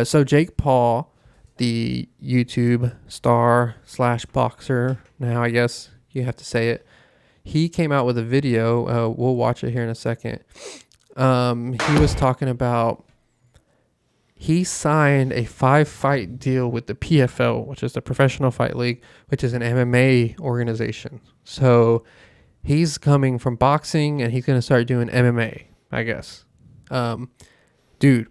So Jake Paul, the YouTube star / boxer, now I guess you have to say it, he came out with a video. We'll watch it here in a second. He was talking about he signed a 5-fight deal with the PFL, which is the Professional Fight League, which is an MMA organization. So he's coming from boxing and he's going to start doing MMA, I guess. Dude,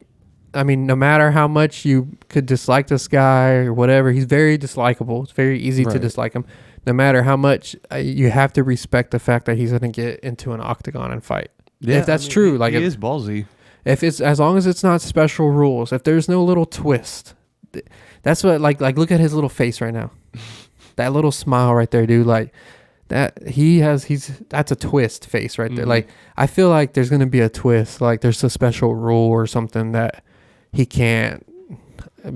I mean, no matter how much you could dislike this guy or whatever, he's very dislikable. It's very easy to dislike him. No matter how much, you have to respect the fact that he's going to get into an octagon and fight. Yeah, if that's true. Like, he is ballsy. If it's, as long as it's not special rules, if there's no little twist, that's what, like look at his little face right now. That little smile right there, dude. Like that, that's a twist face right there. Like, I feel like there's going to be a twist. Like there's a special rule or something that he can't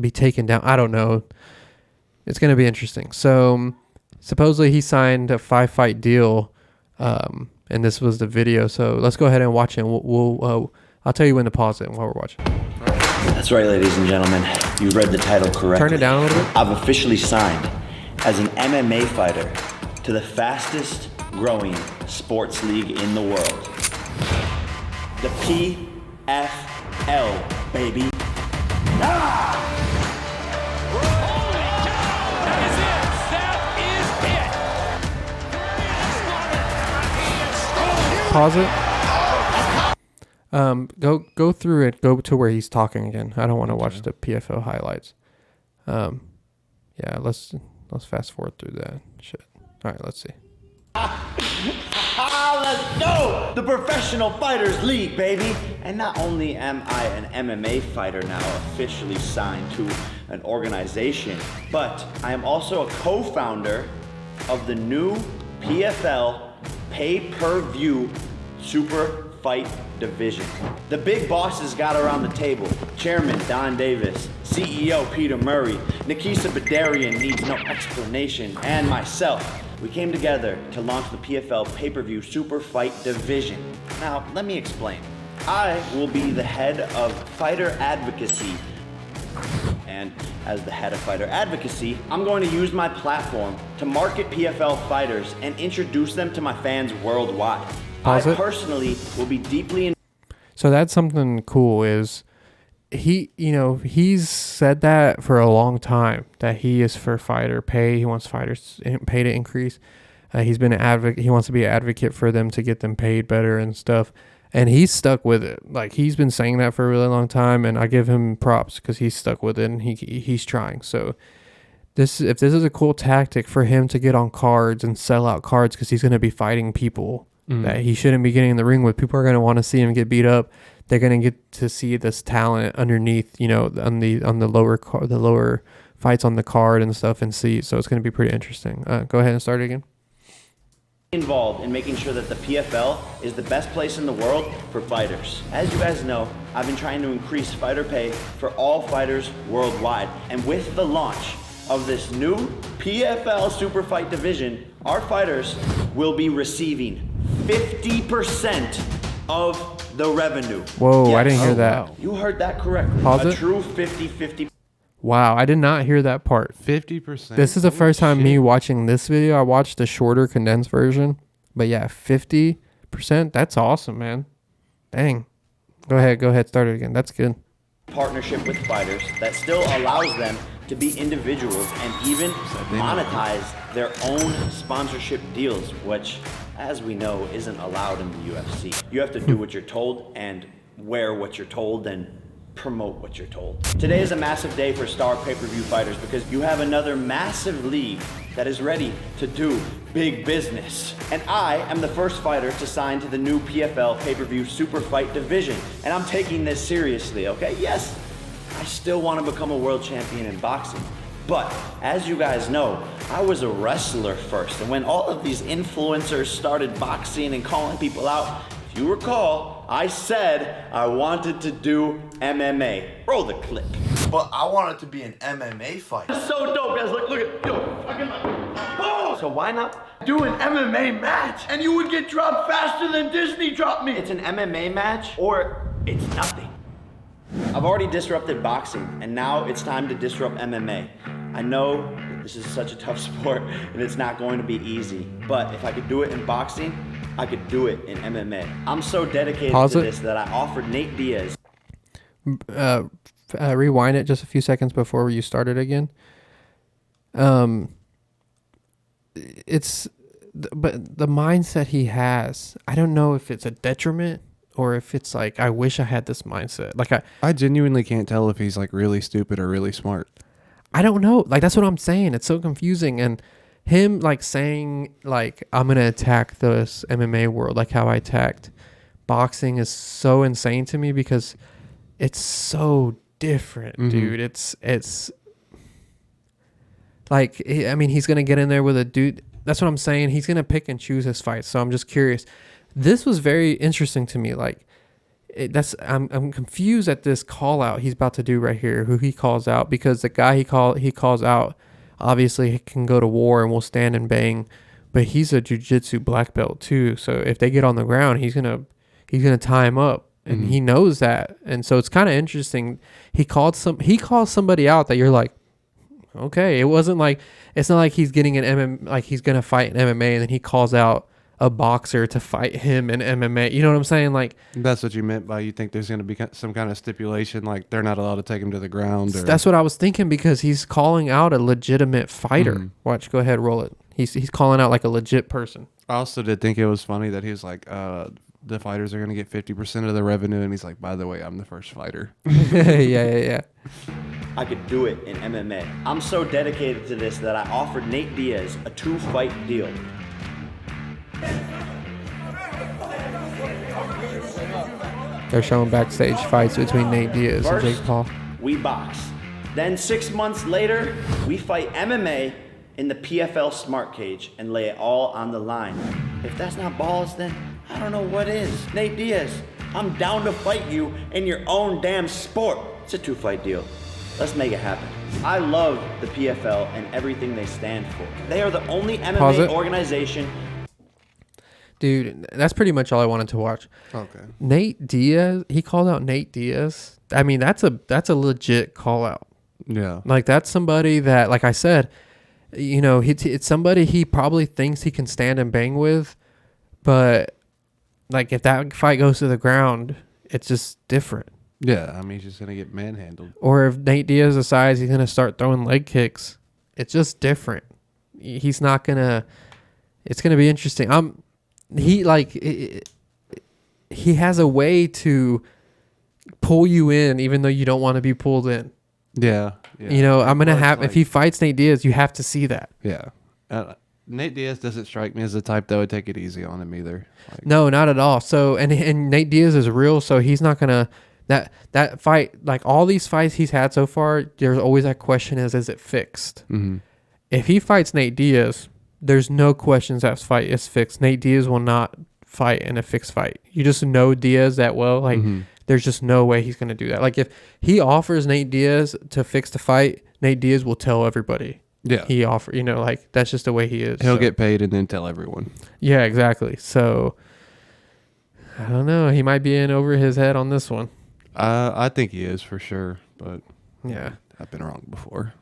be taken down. I don't know. It's going to be interesting. So supposedly he signed a 5-fight deal. And this was the video. So let's go ahead and watch it. I'll tell you when to pause it while we're watching. That's right, ladies and gentlemen. You read the title correctly. Turn it down a little bit. I've officially signed as an MMA fighter to the fastest growing sports league in the world. The PFL, baby. Ah! Pause it. Go through it. Go to where he's talking again. I don't want to watch the PFL highlights. Yeah, let's fast forward through that shit. All right, let's see. Let's go! The Professional Fighters League, baby! And not only am I an MMA fighter now officially signed to an organization, but I am also a co-founder of the new PFL pay-per-view super fight division. The big bosses got around the table. Chairman Don Davis, CEO Peter Murray, Nikisa Badarian needs no explanation, and myself. We came together to launch the PFL pay-per-view super fight division. Now, let me explain. I will be the head of fighter advocacy. And as the head of fighter advocacy, I'm going to use my platform to market PFL fighters and introduce them to my fans worldwide. I personally will be deeply So that's something cool is he's said that for a long time that he is for fighter pay. He wants fighters pay to increase. He's been an advocate. He wants to be an advocate for them to get them paid better and stuff. And he's stuck with it. Like, he's been saying that for a really long time, and I give him props because he's stuck with it and he's trying. So if this is a cool tactic for him to get on cards and sell out cards, because he's going to be fighting people that he shouldn't be getting in the ring with. People are going to want to see him get beat up. They're going to get to see this talent underneath, on the lower fights on the card and stuff, and see. So it's going to be pretty interesting. Go ahead and start it again. Involved in making sure that the PFL is the best place in the world for fighters. As you guys know, I've been trying to increase fighter pay for all fighters worldwide. And with the launch of this new PFL Super Fight division, our fighters will be receiving 50% of the revenue. Whoa, yes. I didn't hear that. Wow. You heard that correctly. Pause it. True 50-50. Wow, I did not hear that part. 50%. This is the first time me watching this video. I watched the shorter, condensed version. But yeah, 50%. That's awesome, man. Dang. Go ahead. Start it again. That's good. Partnership with fighters that still allows them to be individuals and even monetize their own sponsorship deals, which, as we know, isn't allowed in the UFC. You have to do what you're told and wear what you're told and promote what you're told. Today is a massive day for star pay-per-view fighters because you have another massive league that is ready to do big business. And I am the first fighter to sign to the new PFL pay-per-view super fight division. And I'm taking this seriously, okay? Yes, I still want to become a world champion in boxing. But as you guys know, I was a wrestler first. And when all of these influencers started boxing and calling people out, if you recall, I said I wanted to do MMA. Roll the clip. But I wanted to be an MMA fighter. It's so dope, guys. Look at, oh! So why not do an MMA match? And you would get dropped faster than Disney dropped me. It's an MMA match or it's nothing. I've already disrupted boxing, and now it's time to disrupt MMA. I know this is such a tough sport, and it's not going to be easy, but if I could do it in boxing, I could do it in MMA. I'm so dedicated to this that I offered Nate Diaz. Rewind it just a few seconds before you started again. But the mindset he has, I don't know if it's a detriment or if it's like, I wish I had this mindset. Like I genuinely can't tell if he's like really stupid or really smart. I don't know. Like, that's what I'm saying. It's so confusing. And him like saying like, I'm going to attack this MMA world, like how I attacked boxing, is so insane to me because it's so different, dude. It's like, I mean, he's going to get in there with a dude. That's what I'm saying. He's going to pick and choose his fights. So I'm just curious. This was very interesting to me. Like, I'm confused at this call out he's about to do right here, who he calls out, because the guy he calls out obviously can go to war and will stand and bang, but he's a jiu-jitsu black belt too. So if they get on the ground, he's going to tie him up, and he knows that. And so it's kind of interesting. He calls somebody out that you're like, okay, it's not like he's getting an MMA, like he's going to fight an MMA and then he calls out a boxer to fight him in MMA. You know what I'm saying? Like, that's what you meant by you think there's going to be some kind of stipulation, like they're not allowed to take him to the ground. Or... That's what I was thinking, because he's calling out a legitimate fighter. Watch, go ahead, roll it. He's calling out like a legit person. I also did think it was funny that he was like, the fighters are going to get 50% of the revenue. And he's like, by the way, I'm the first fighter. Yeah. I could do it in MMA. I'm so dedicated to this that I offered Nate Diaz a 2-fight deal. They're showing backstage fights between Nate Diaz First, and Jake Paul. We box. Then 6 months later, we fight MMA in the PFL Smart Cage and lay it all on the line. If that's not balls, then I don't know what is. Nate Diaz, I'm down to fight you in your own damn sport. It's a 2-fight deal. Let's make it happen. I love the PFL and everything they stand for. They are the only MMA organization. Dude, that's pretty much all I wanted to watch. Okay. Nate Diaz, he called out Nate Diaz. I mean, that's a legit call out. Yeah. Like, that's somebody that, like I said, you know, it's somebody he probably thinks he can stand and bang with, but like if that fight goes to the ground, it's just different. Yeah, I mean, he's just going to get manhandled. Or if Nate Diaz decides he's going to start throwing leg kicks, it's just different. He's not going to... It's going to be interesting. He has a way to pull you in even though you don't want to be pulled in. Yeah. You know, if he fights Nate Diaz, you have to see that. Yeah. Nate Diaz doesn't strike me as the type that would take it easy on him either. Like, no, not at all. So, and Nate Diaz is real, so he's not going to... That fight, like all these fights he's had so far, there's always that question is it fixed? Mm-hmm. If he fights Nate Diaz, there's no questions that fight is fixed. Nate Diaz will not fight in a fixed fight. You just know Diaz that well. Like, there's just no way he's going to do that. Like, if he offers Nate Diaz to fix the fight, Nate Diaz will tell everybody. Yeah. He offer, you know, like, that's just the way he is. He'll get paid and then tell everyone. Yeah, exactly. So, I don't know. He might be in over his head on this one. I think he is for sure, but yeah, I've been wrong before.